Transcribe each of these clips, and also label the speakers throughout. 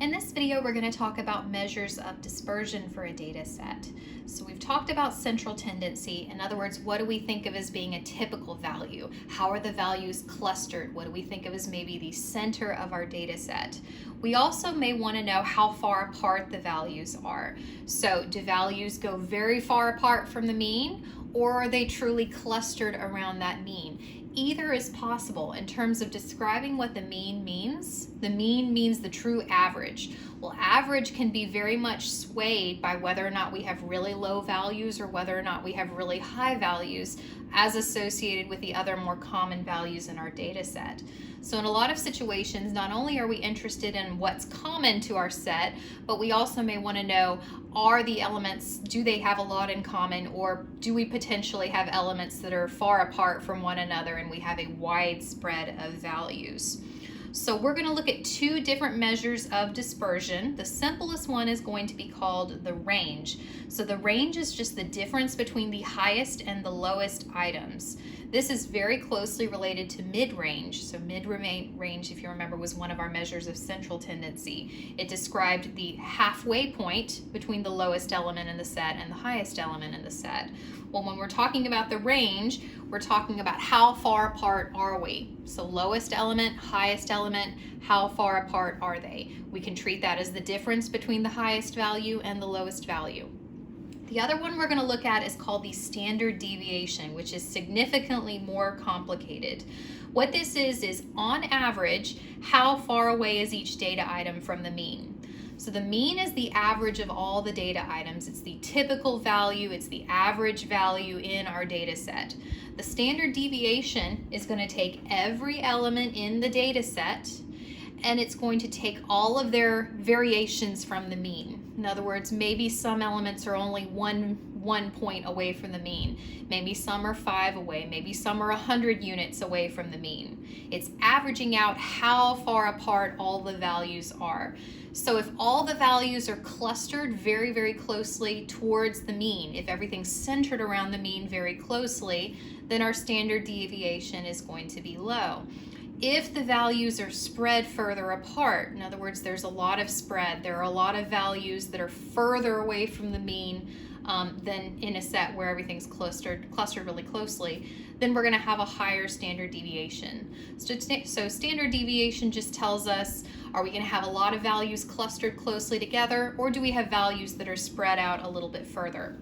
Speaker 1: In this video, we're going to talk about measures of dispersion for a data set. So we've talked about central tendency. In other words, what do we think of as being a typical value? How are the values clustered? What do we think of as maybe the center of our data set? We also may want to know how far apart the values are. So do values go very far apart from the mean, or are they truly clustered around that mean? Either is possible. In terms of describing what the mean means the true average. Well, average can be very much swayed by whether or not we have really low values or whether or not we have really high values as associated with the other more common values in our data set. So in a lot of situations, not only are we interested in what's common to our set, but we also may want to know, are the elements, do they have a lot in common, or do we potentially have elements that are far apart from one another and we have a wide spread of values? So we're going to look at two different measures of dispersion. The simplest one is going to be called the range. So the range is just the difference between the highest and the lowest items. This is very closely related to mid-range. So mid-range, if you remember, was one of our measures of central tendency. It described the halfway point between the lowest element in the set and the highest element in the set. Well, when we're talking about the range, we're talking about how far apart are we. So lowest element, highest element, how far apart are they? We can treat that as the difference between the highest value and the lowest value. The other one we're going to look at is called the standard deviation, which is significantly more complicated. What this is on average, how far away is each data item from the mean? So the mean is the average of all the data items. It's the typical value, it's the average value in our data set. The standard deviation is going to take every element in the data set and it's going to take all of their variations from the mean. In other words, maybe some elements are only one point away from the mean. Maybe some are 5 away. Maybe some are 100 units away from the mean. It's averaging out how far apart all the values are. So if all the values are clustered very, very closely towards the mean, if everything's centered around the mean very closely, then our standard deviation is going to be low. If the values are spread further apart, in other words, there's a lot of spread, there are a lot of values that are further away from the mean than in a set where everything's clustered really closely, then we're going to have a higher standard deviation. So standard deviation just tells us, are we going to have a lot of values clustered closely together, or do we have values that are spread out a little bit further?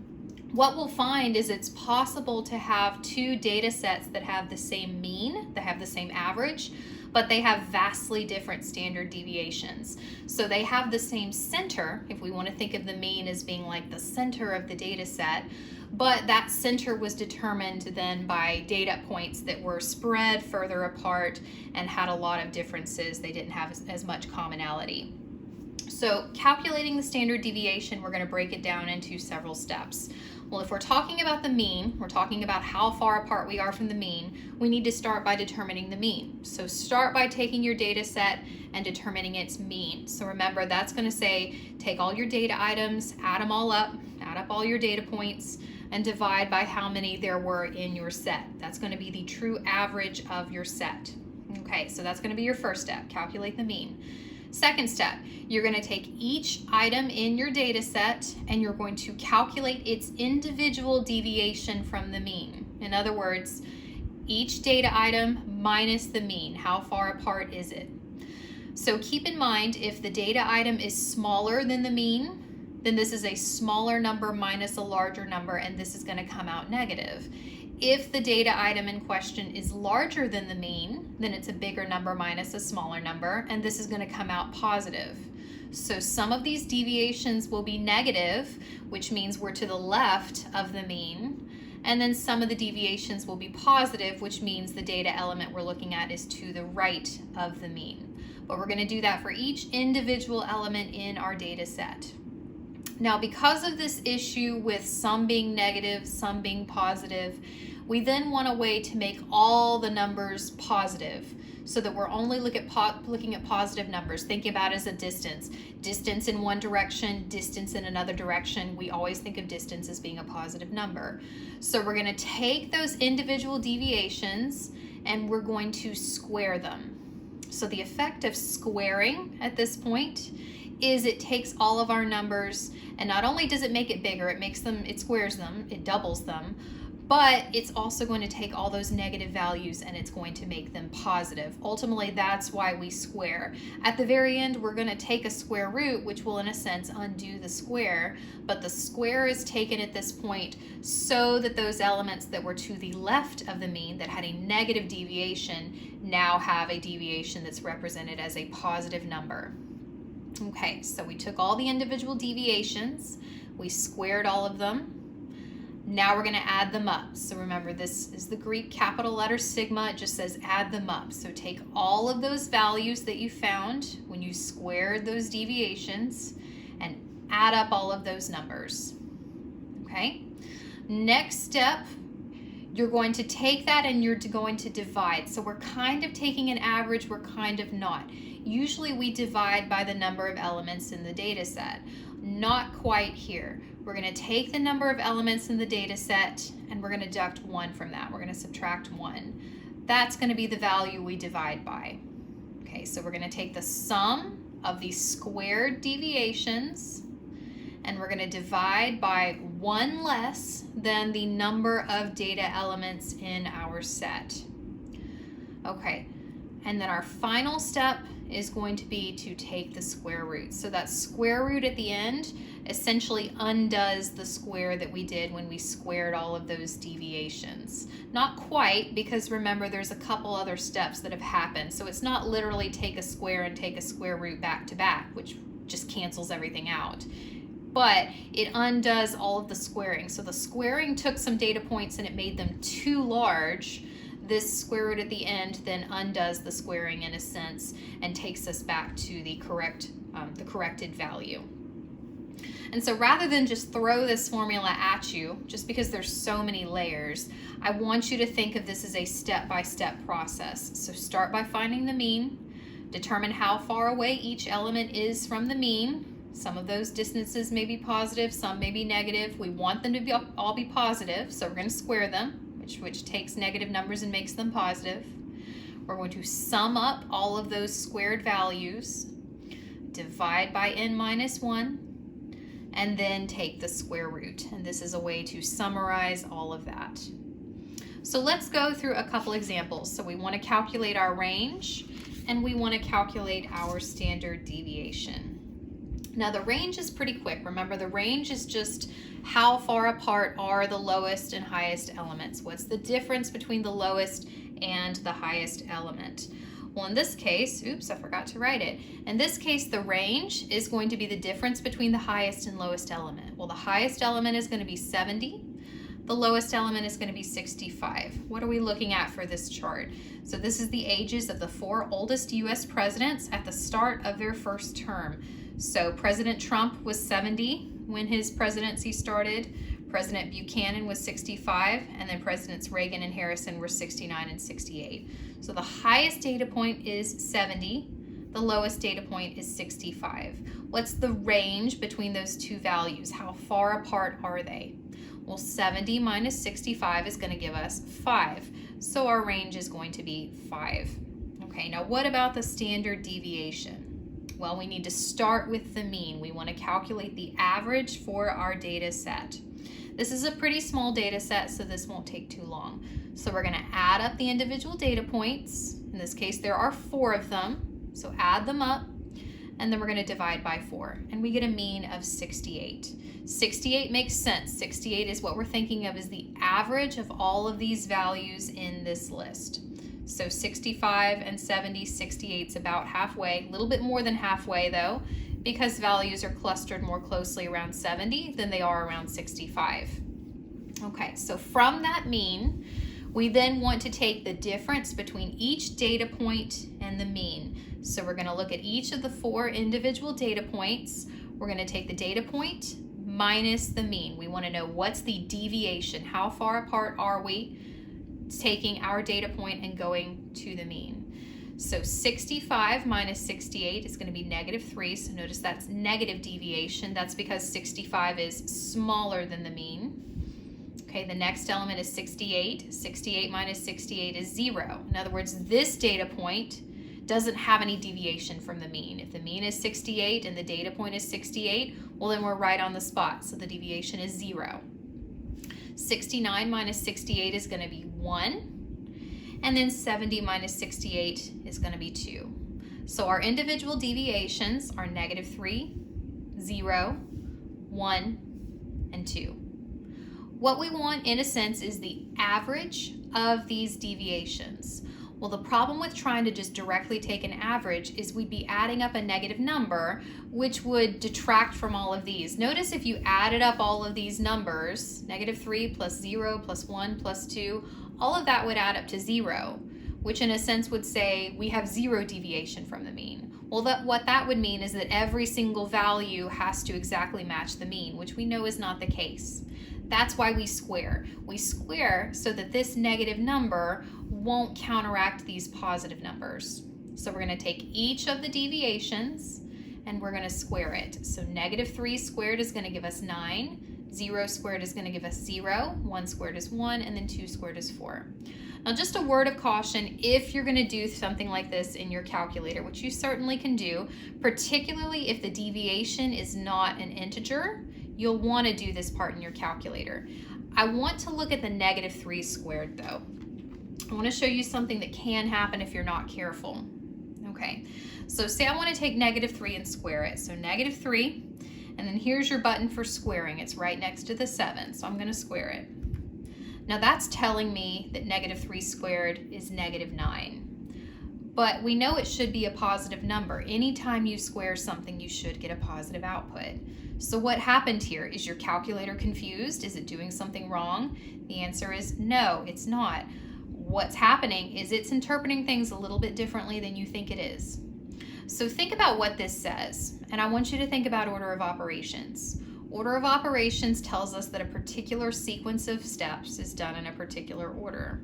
Speaker 1: What we'll find is it's possible to have two data sets that have the same mean, that have the same average, but they have vastly different standard deviations. So they have the same center, if we want to think of the mean as being like the center of the data set, but that center was determined then by data points that were spread further apart and had a lot of differences. They didn't have as much commonality. So calculating the standard deviation, we're going to break it down into several steps. Well, if we're talking about the mean, we're talking about how far apart we are from the mean, we need to start by determining the mean. So start by taking your data set and determining its mean. So remember, that's going to say take all your data items, add them all up, add up all your data points, and divide by how many there were in your set. That's going to be the true average of your set. Okay, so that's going to be your first step, calculate the mean. Second step, you're going to take each item in your data set and you're going to calculate its individual deviation from the mean. In other words, each data item minus the mean. How far apart is it? So keep in mind, if the data item is smaller than the mean, then this is a smaller number minus a larger number, and this is going to come out negative. If the data item in question is larger than the mean, then it's a bigger number minus a smaller number, and this is going to come out positive. So some of these deviations will be negative, which means we're to the left of the mean, and then some of the deviations will be positive, which means the data element we're looking at is to the right of the mean. But we're going to do that for each individual element in our data set. Now, because of this issue with some being negative, some being positive, we then want a way to make all the numbers positive so that we're only looking at positive numbers. Think about it as a distance. Distance in one direction, distance in another direction. We always think of distance as being a positive number. So we're going to take those individual deviations and we're going to square them. So the effect of squaring at this point is it takes all of our numbers, and not only does it make it bigger, it squares them, it doubles them, but it's also going to take all those negative values and it's going to make them positive. Ultimately, that's why we square. At the very end, we're going to take a square root, which will in a sense undo the square, but the square is taken at this point so that those elements that were to the left of the mean that had a negative deviation now have a deviation that's represented as a positive number. Okay, so we took all the individual deviations, we squared all of them. Now we're going to add them up. So remember, this is the Greek capital letter sigma. It just says add them up. So take all of those values that you found when you squared those deviations and add up all of those numbers. Okay? Next step, you're going to take that and you're going to divide. So we're kind of taking an average, we're kind of not. Usually we divide by the number of elements in the data set. Not quite here. We're going to take the number of elements in the data set and we're going to deduct 1 from that. We're going to subtract 1. That's going to be the value we divide by. Okay, so we're going to take the sum of the squared deviations and we're going to divide by 1 less than the number of data elements in our set. Okay, and then our final step is going to be to take the square root. So that square root at the end essentially undoes the square that we did when we squared all of those deviations. Not quite, because remember there's a couple other steps that have happened. So it's not literally take a square and take a square root back to back, which just cancels everything out. But it undoes all of the squaring. So the squaring took some data points and it made them too large. This square root at the end then undoes the squaring in a sense and takes us back to the corrected value. And so rather than just throw this formula at you, just because there's so many layers, I want you to think of this as a step-by-step process. So start by finding the mean, determine how far away each element is from the mean. Some of those distances may be positive, some may be negative. We want them to all be positive, so we're going to square them. Which takes negative numbers and makes them positive. We're going to sum up all of those squared values, divide by n minus 1, and then take the square root. And this is a way to summarize all of that. So let's go through a couple examples. So we want to calculate our range, and we want to calculate our standard deviation. Now the range is pretty quick. Remember, the range is just how far apart are the lowest and highest elements. What's the difference between the lowest and the highest element? Well, in this case, oops, I forgot to write it. In this case, the range is going to be the difference between the highest and lowest element. Well, the highest element is going to be 70. The lowest element is going to be 65. What are we looking at for this chart? So this is the ages of the 4 oldest U.S. presidents at the start of their first term. So President Trump was 70 when his presidency started. President Buchanan was 65, and then Presidents Reagan and Harrison were 69 and 68. So the highest data point is 70. The lowest data point is 65. What's the range between those two values? How far apart are they? Well, 70 minus 65 is going to give us 5. So our range is going to be 5. Okay, now what about the standard deviation? Well, we need to start with the mean. We want to calculate the average for our data set. This is a pretty small data set, so this won't take too long. So we're going to add up the individual data points. In this case, there are 4 of them. So add them up, and then we're going to divide by 4. And we get a mean of 68. 68 makes sense. 68 is what we're thinking of as the average of all of these values in this list. So 65 and 70, 68 is about halfway, a little bit more than halfway though, because values are clustered more closely around 70 than they are around 65. Okay, so from that mean, we then want to take the difference between each data point and the mean. So we're going to look at each of the 4 individual data points. We're going to take the data point minus the mean. We want to know what's the deviation, how far apart are we taking our data point and going to the mean. So 65 minus 68 is going to be -3. So notice that's negative deviation. That's because 65 is smaller than the mean. Okay, the next element is 68. 68 minus 68 is 0. In other words, this data point doesn't have any deviation from the mean. If the mean is 68 and the data point is 68, well then we're right on the spot, so the deviation is 0. 69 minus 68 is going to be 1, and then 70 minus 68 is going to be 2. So our individual deviations are -3, 0, 1, and 2. What we want, in a sense, is the average of these deviations. Well, the problem with trying to just directly take an average is we'd be adding up a negative number, which would detract from all of these. Notice if you added up all of these numbers, -3 plus 0 plus 1 plus 2, all of that would add up to 0, which in a sense would say we have 0 deviation from the mean. Well, what that would mean is that every single value has to exactly match the mean, which we know is not the case. That's why we square. We square so that this negative number won't counteract these positive numbers. So we're going to take each of the deviations and we're going to square it. So -3 squared is going to give us 9, 0 squared is going to give us 0, 1 squared is 1, and then 2 squared is 4. Now, just a word of caution, if you're going to do something like this in your calculator, which you certainly can do, particularly if the deviation is not an integer, you'll want to do this part in your calculator. I want to look at the -3 squared though. I want to show you something that can happen if you're not careful. Okay, so say I want to take -3 and square it. So -3, and then here's your button for squaring. It's right next to the 7, so I'm going to square it. Now that's telling me that -3 squared is -9. But we know it should be a positive number. Anytime you square something, you should get a positive output. So what happened here? Is your calculator confused? Is it doing something wrong? The answer is no, it's not. What's happening is it's interpreting things a little bit differently than you think it is. So think about what this says, and I want you to think about order of operations. Order of operations tells us that a particular sequence of steps is done in a particular order.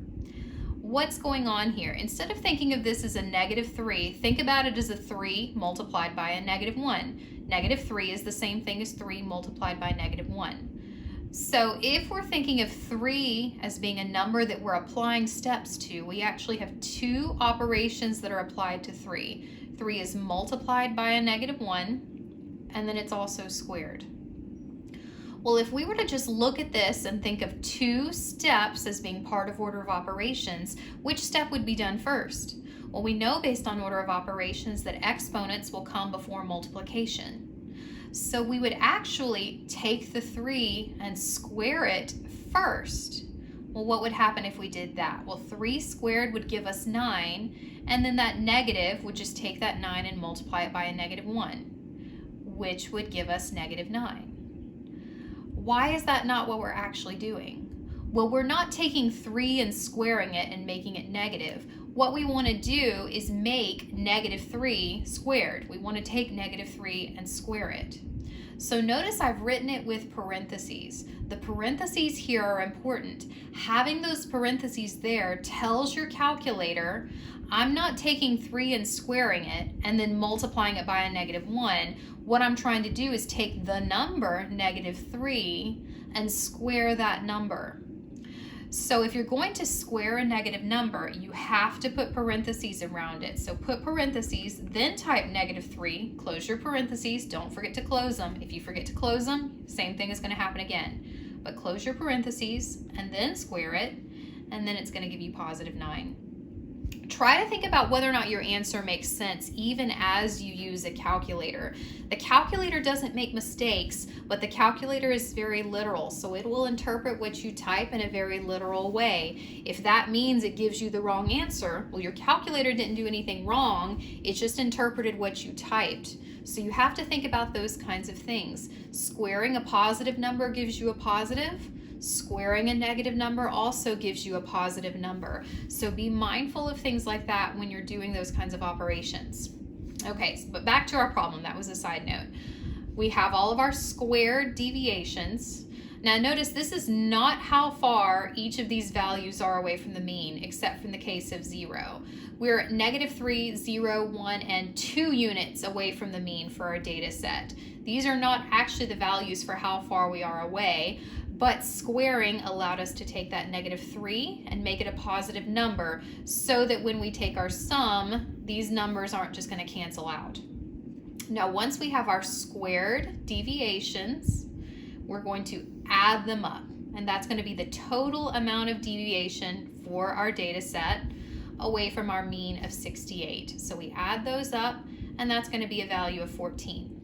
Speaker 1: What's going on here? Instead of thinking of this as a -3, think about it as a 3 multiplied by a -1. -3 is the same thing as 3 multiplied by -1. So if we're thinking of 3 as being a number that we're applying steps to, we actually have 2 operations that are applied to 3. 3 is multiplied by a -1, and then it's also squared. Well, if we were to just look at this and think of 2 steps as being part of order of operations, which step would be done first? Well, we know based on order of operations that exponents will come before multiplication. So we would actually take the 3 and square it first. Well, what would happen if we did that? Well, 3 squared would give us 9, and then that negative would just take that 9 and multiply it by a -1, which would give us -9. Why is that not what we're actually doing? Well, we're not taking 3 and squaring it and making it negative. What we want to do is make -3 squared. We want to take -3 and square it. So notice I've written it with parentheses. The parentheses here are important. Having those parentheses there tells your calculator, I'm not taking 3 and squaring it and then multiplying it by a -1. What I'm trying to do is take the number -3 and square that number. So if you're going to square a negative number, you have to put parentheses around it. So put parentheses, then type -3, close your parentheses, don't forget to close them. If you forget to close them, same thing is going to happen again. But close your parentheses and then square it, and then it's going to give you +9. Try to think about whether or not your answer makes sense even as you use a calculator. The calculator doesn't make mistakes, but the calculator is very literal, so it will interpret what you type in a very literal way. If that means it gives you the wrong answer, well, your calculator didn't do anything wrong, it just interpreted what you typed. So you have to think about those kinds of things. Squaring a positive number gives you a positive. Squaring a negative number also gives you a positive number. So be mindful of things like that when you're doing those kinds of operations. Okay, but back to our problem. That was a side note. We have all of our squared deviations. Now notice this is not how far each of these values are away from the mean, except in the case of 0. We're at -3, 0, 1, and 2 units away from the mean for our data set. These are not actually the values for how far we are away, but squaring allowed us to take that -3 and make it a positive number so that when we take our sum, these numbers aren't just going to cancel out. Now, once we have our squared deviations, we're going to add them up, and that's going to be the total amount of deviation for our data set away from our mean of 68. So we add those up, and that's going to be a value of 14.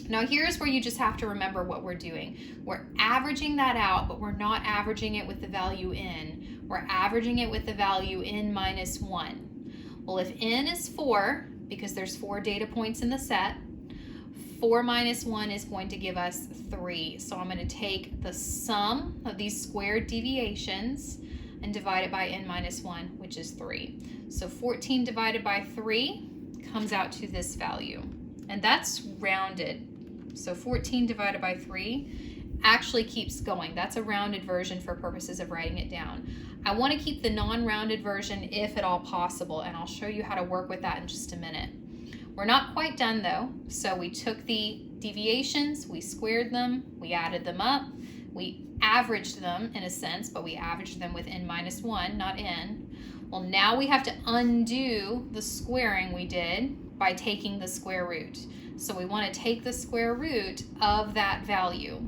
Speaker 1: Now here's where you just have to remember what we're doing. We're averaging that out, but we're not averaging it with the value n. We're averaging it with the value n minus 1. Well, if n is 4, because there's 4 data points in the set, 4 minus 1 is going to give us 3. So I'm going to take the sum of these squared deviations and divide it by n minus 1, which is 3. So 14 divided by 3 comes out to this value, and that's rounded. So 14 divided by 3 actually keeps going. That's a rounded version for purposes of writing it down. I want to keep the non-rounded version if at all possible, and I'll show you how to work with that in just a minute. We're not quite done though. So we took the deviations, we squared them, we added them up, we averaged them in a sense, but we averaged them with n minus 1, not n. Well, now we have to undo the squaring we did by taking the square root. So we want to take the square root of that value.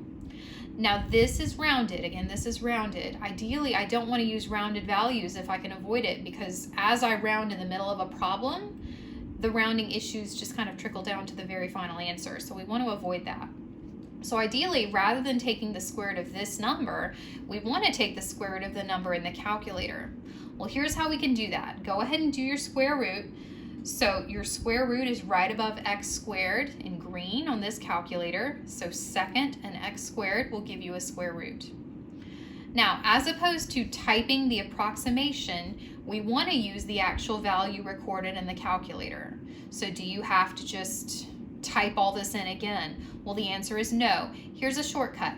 Speaker 1: Now this is rounded. Again, this is rounded. Ideally, I don't want to use rounded values if I can avoid it, because as I round in the middle of a problem, the rounding issues just kind of trickle down to the very final answer. So we want to avoid that. So ideally, rather than taking the square root of this number, we want to take the square root of the number in the calculator. Well, here's how we can do that. Go ahead and do your square root. So your square root is right above x squared in green on this calculator. So second and x squared will give you a square root. Now, as opposed to typing the approximation, we want to use the actual value recorded in the calculator. So do you have to just type all this in again? Well, the answer is no. Here's a shortcut.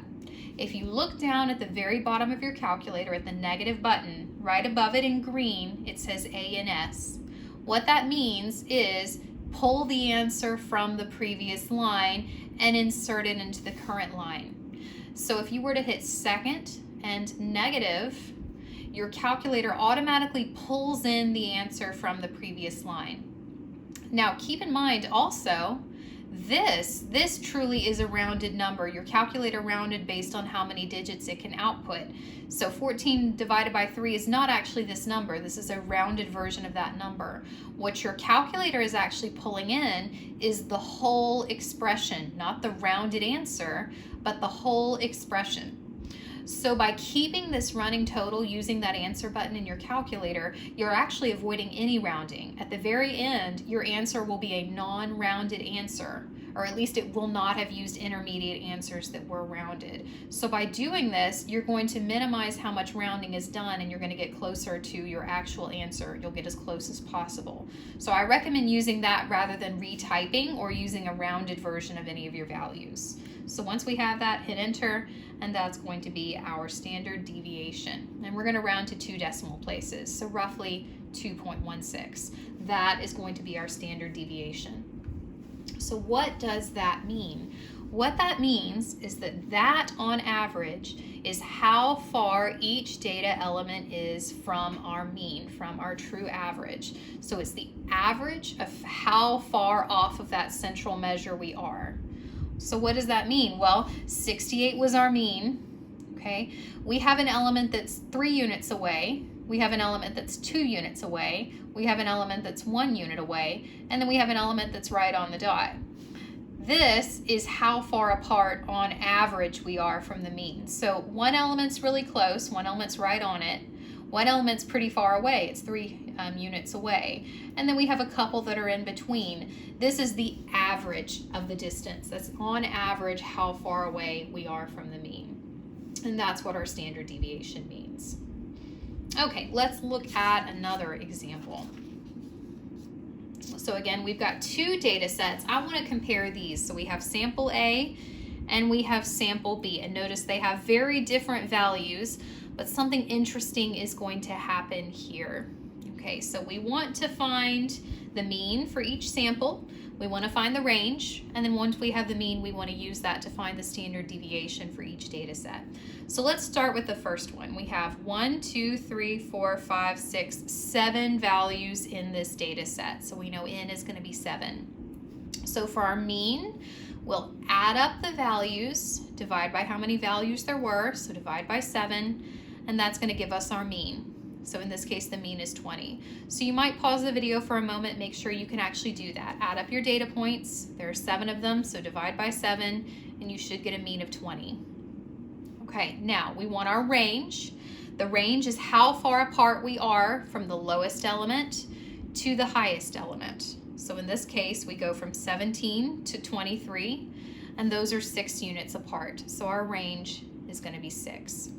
Speaker 1: If you look down at the very bottom of your calculator at the negative button, right above it in green, it says A and S. What that means is pull the answer from the previous line and insert it into the current line. So if you were to hit second and negative, your calculator automatically pulls in the answer from the previous line. Now keep in mind also, this truly is a rounded number. Your calculator rounded based on how many digits it can output. So 14 divided by 3 is not actually this number. This is a rounded version of that number. What your calculator is actually pulling in is the whole expression, not the rounded answer, but the whole expression. So by keeping this running total using that answer button in your calculator, you're actually avoiding any rounding. At the very end, your answer will be a non-rounded answer, or at least it will not have used intermediate answers that were rounded. So by doing this, you're going to minimize how much rounding is done, and you're going to get closer to your actual answer. You'll get as close as possible. So I recommend using that rather than retyping or using a rounded version of any of your values. So once we have that, hit enter, and that's going to be our standard deviation. And we're going to round to 2 decimal places, so roughly 2.16. That is going to be our standard deviation. So what does that mean? What that means is that on average is how far each data element is from our mean, from our true average. So it's the average of how far off of that central measure we are. So what does that mean? Well, 68 was our mean, okay? We have an element that's 3 units away. We have an element that's 2 units away. We have an element that's 1 unit away. And then we have an element that's right on the dot. This is how far apart on average we are from the mean. So one element's really close, one element's right on it. One element's pretty far away, it's 3 units away. And then we have a couple that are in between. This is the average of the distance. That's on average how far away we are from the mean. And that's what our standard deviation means. Okay, let's look at another example. So again, we've got 2 data sets. I want to compare these. So we have sample A and we have sample B. And notice they have very different values, but something interesting is going to happen here. Okay, so we want to find the mean for each sample. we want to find the range, and then once we have the mean, we want to use that to find the standard deviation for each data set. So let's start with the first one. We have 1, 2, 3, 4, 5, 6, 7 values in this data set. So we know n is going to be 7. So for our mean, we'll add up the values, divide by how many values there were, so divide by 7, and that's going to give us our mean. So in this case, the mean is 20. So you might pause the video for a moment, make sure you can actually do that. Add up your data points. There are 7 of them, so divide by 7, and you should get a mean of 20. Okay, now we want our range. The range is how far apart we are from the lowest element to the highest element. So in this case, we go from 17 to 23, and those are 6 units apart. So our range is going to be 6.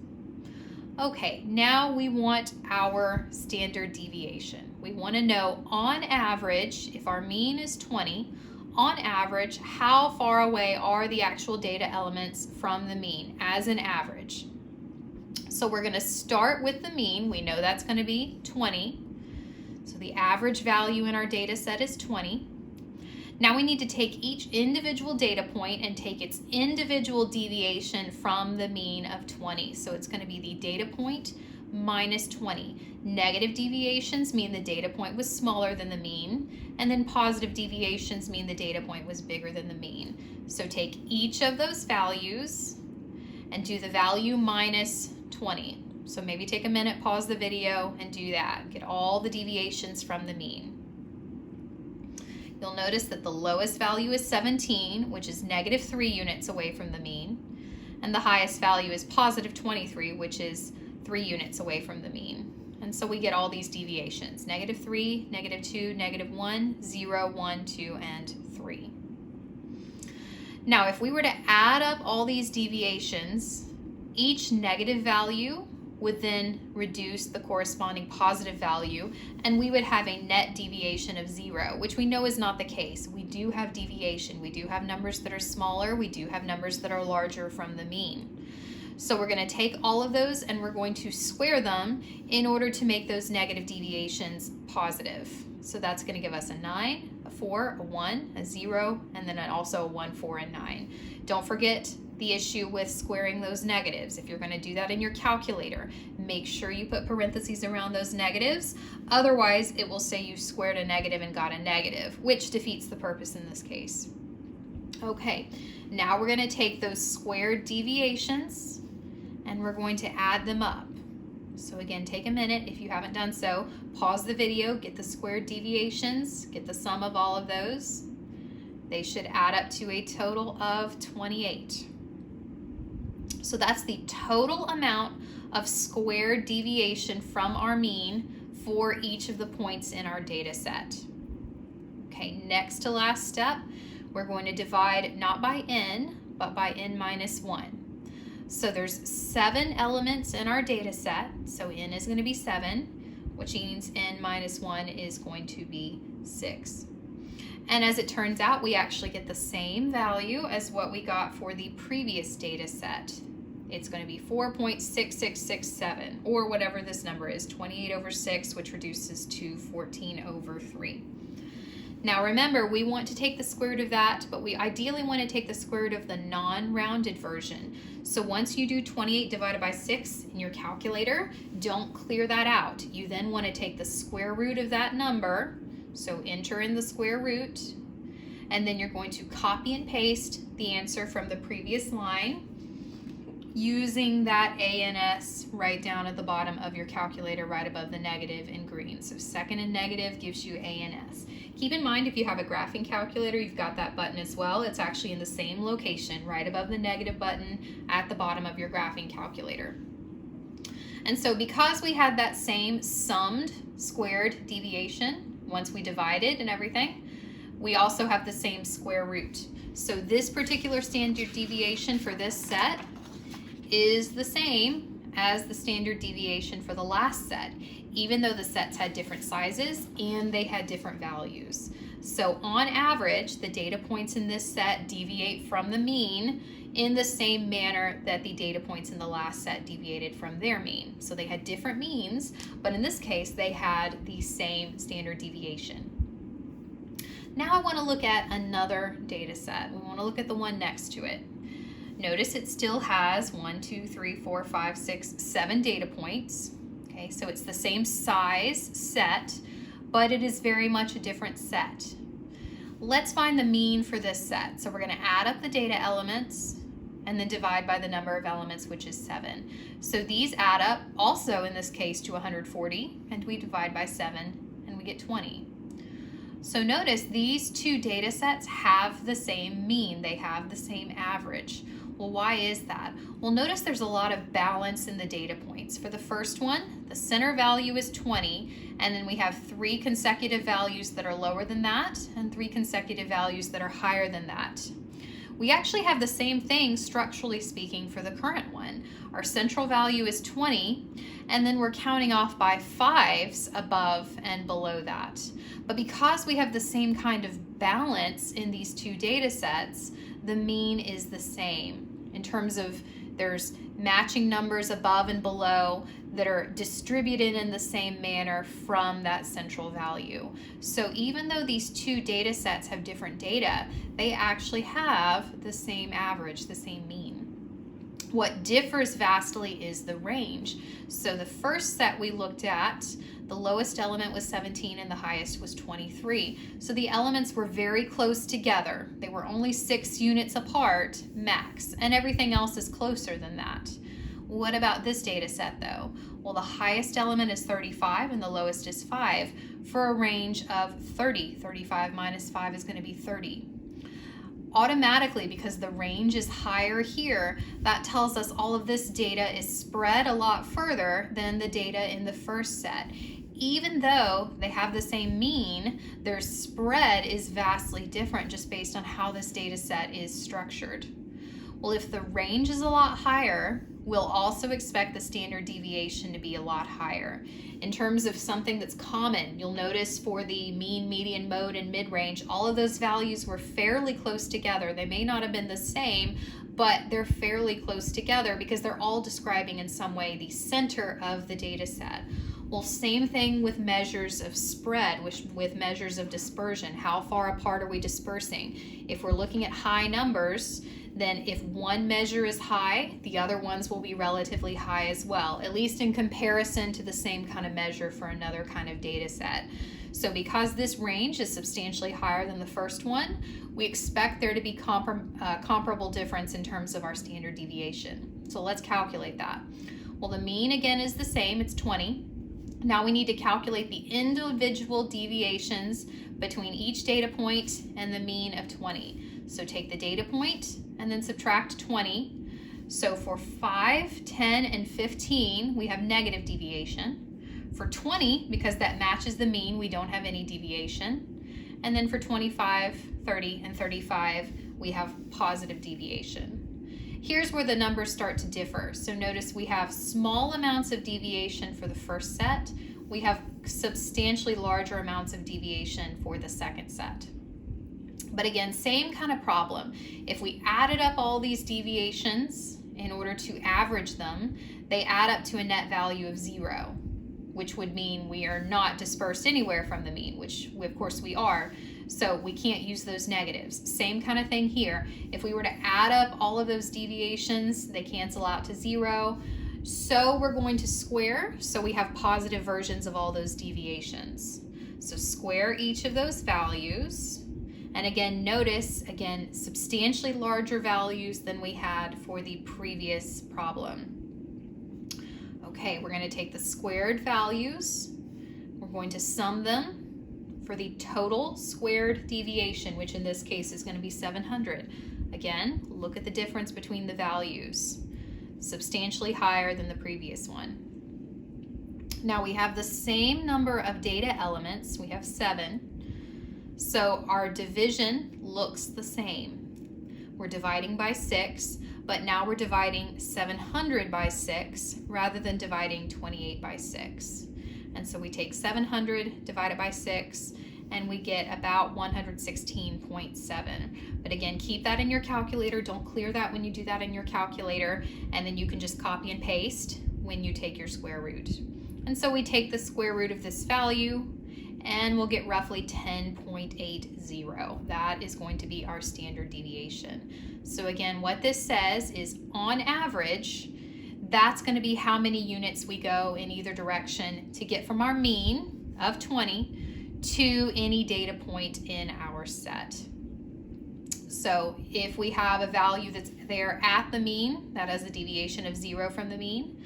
Speaker 1: Okay, now we want our standard deviation. We want to know, on average, if our mean is 20, on average, how far away are the actual data elements from the mean as an average? So we're going to start with the mean. We know that's going to be 20. So the average value in our data set is 20. Now we need to take each individual data point and take its individual deviation from the mean of 20. So it's going to be the data point minus 20. Negative deviations mean the data point was smaller than the mean, and then positive deviations mean the data point was bigger than the mean. So take each of those values and do the value minus 20. So maybe take a minute, pause the video, and do that. Get all the deviations from the mean. You'll notice that the lowest value is 17, which is negative 3 units away from the mean, and the highest value is positive 23, which is 3 units away from the mean. And so we get all these deviations: negative 3, negative 2, negative 1, 0, 1, 2, and 3. Now, if we were to add up all these deviations, each negative value would then reduce the corresponding positive value, and we would have a net deviation of 0, which we know is not the case. We do have deviation. We do have numbers that are smaller. We do have numbers that are larger from the mean. So we're going to take all of those and we're going to square them in order to make those negative deviations positive. So that's going to give us a 9, a 4, a 1, a 0, and then also a 1, 4, and 9. Don't forget the issue with squaring those negatives. If you're going to do that in your calculator, make sure you put parentheses around those negatives. Otherwise, it will say you squared a negative and got a negative, which defeats the purpose in this case. Okay, now we're going to take those squared deviations and we're going to add them up. So again, take a minute if you haven't done so. Pause the video, get the squared deviations, get the sum of all of those. They should add up to a total of 28. So that's the total amount of squared deviation from our mean for each of the points in our data set. Okay, next to last step, we're going to divide not by n, but by n minus 1. So there's 7 elements in our data set, so n is going to be 7, which means n minus 1 is going to be 6. And as it turns out, we actually get the same value as what we got for the previous data set. It's going to be 4.6667, or whatever this number is, 28 over 6, which reduces to 14 over 3. Now remember, we want to take the square root of that, but we ideally want to take the square root of the non-rounded version. So once you do 28 divided by 6 in your calculator, don't clear that out. You then want to take the square root of that number, so enter in the square root, and then you're going to copy and paste the answer from the previous line using that A and S right down at the bottom of your calculator, right above the negative in green. So second and negative gives you A and S. Keep in mind, if you have a graphing calculator, you've got that button as well. It's actually in the same location, right above the negative button at the bottom of your graphing calculator. And so because we had that same summed squared deviation, once we divided and everything, we also have the same square root. So this particular standard deviation for this set is the same as the standard deviation for the last set, even though the sets had different sizes and they had different values. So on average, the data points in this set deviate from the mean in the same manner that the data points in the last set deviated from their mean. So they had different means, but in this case, they had the same standard deviation. Now I want to look at another data set. We want to look at the one next to it. Notice it still has 1, 2, 3, 4, 5, 6, 7 data points. Okay, so it's the same size set, but it is very much a different set. Let's find the mean for this set. So we're going to add up the data elements and then divide by the number of elements, which is 7. So these add up also in this case to 140, and we divide by 7 and we get 20. So notice these two data sets have the same mean. They have the same average. Well, why is that? Well, notice there's a lot of balance in the data points. For the first one, the center value is 20, and then we have 3 consecutive values that are lower than that, and 3 consecutive values that are higher than that. We actually have the same thing, structurally speaking, for the current one. Our central value is 20, and then we're counting off by 5s above and below that. But because we have the same kind of balance in these two data sets, the mean is the same. In terms of there's matching numbers above and below that are distributed in the same manner from that central value. So even though these two data sets have different data, they actually have the same average, the same mean. What differs vastly is the range. So the first set we looked at, the lowest element was 17 and the highest was 23. So the elements were very close together. They were only 6 units apart, max, and everything else is closer than that. What about this data set though? Well, the highest element is 35 and the lowest is 5 for a range of 30. 35 minus 5 is going to be 30. Automatically, because the range is higher here, that tells us all of this data is spread a lot further than the data in the first set. Even though they have the same mean, their spread is vastly different just based on how this data set is structured. Well, if the range is a lot higher, we'll also expect the standard deviation to be a lot higher. In terms of something that's common, you'll notice for the mean, median, mode, and mid-range, all of those values were fairly close together. They may not have been the same, but they're fairly close together because they're all describing in some way the center of the data set. Well, same thing with measures of spread, with measures of dispersion. How far apart are we dispersing? If we're looking at high numbers, then if one measure is high, the other ones will be relatively high as well, at least in comparison to the same kind of measure for another kind of data set. So because this range is substantially higher than the first one, we expect there to be comparable difference in terms of our standard deviation. So let's calculate that. Well, the mean again is the same, it's 20. Now we need to calculate the individual deviations between each data point and the mean of 20. So take the data point and then subtract 20. So for 5, 10, and 15, we have negative deviation. For 20, because that matches the mean, we don't have any deviation. And then for 25, 30, and 35, we have positive deviation. Here's where the numbers start to differ. So notice we have small amounts of deviation for the first set. We have substantially larger amounts of deviation for the second set. But again, same kind of problem. If we added up all these deviations in order to average them, they add up to a net value of 0, which would mean we are not dispersed anywhere from the mean, which of course we are. So we can't use those negatives. Same kind of thing here. If we were to add up all of those deviations, they cancel out to 0. So we're going to square, so we have positive versions of all those deviations. So square each of those values. And again, notice, again, substantially larger values than we had for the previous problem. Okay, we're going to take the squared values. We're going to sum them for the total squared deviation, which in this case is going to be 700. Again, look at the difference between the values. Substantially higher than the previous one. Now we have the same number of data elements. We have 7. So our division looks the same. We're dividing by 6, but now we're dividing 700 by 6 rather than dividing 28 by 6. And so we take 700 divided by 6 and we get about 116.7. But again, keep that in your calculator. Don't clear that when you do that in your calculator, and then you can just copy and paste when you take your square root. And so we take the square root of this value and we'll get roughly 10.80. That is going to be our standard deviation. So again, what this says is on average, that's going to be how many units we go in either direction to get from our mean of 20 to any data point in our set. So if we have a value that's there at the mean, that has a deviation of 0 from the mean.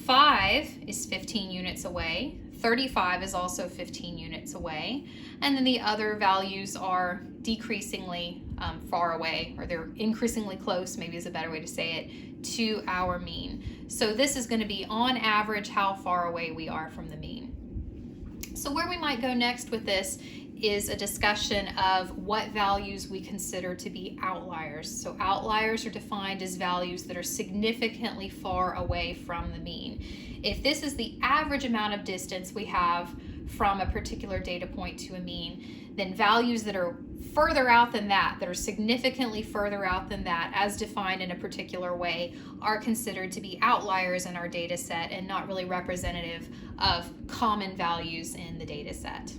Speaker 1: 5 is 15 units away. 35 is also 15 units away. And then the other values are decreasingly far away, or they're increasingly close, maybe is a better way to say it, to our mean. So this is going to be on average how far away we are from the mean. So where we might go next with this is a discussion of what values we consider to be outliers. So outliers are defined as values that are significantly far away from the mean. If this is the average amount of distance we have from a particular data point to a mean, then values that are further out than that, that are significantly further out than that, as defined in a particular way, are considered to be outliers in our data set and not really representative of common values in the data set.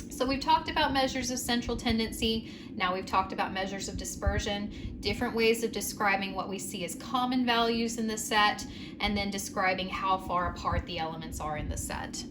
Speaker 1: So we've talked about measures of central tendency. Now we've talked about measures of dispersion, different ways of describing what we see as common values in the set, and then describing how far apart the elements are in the set.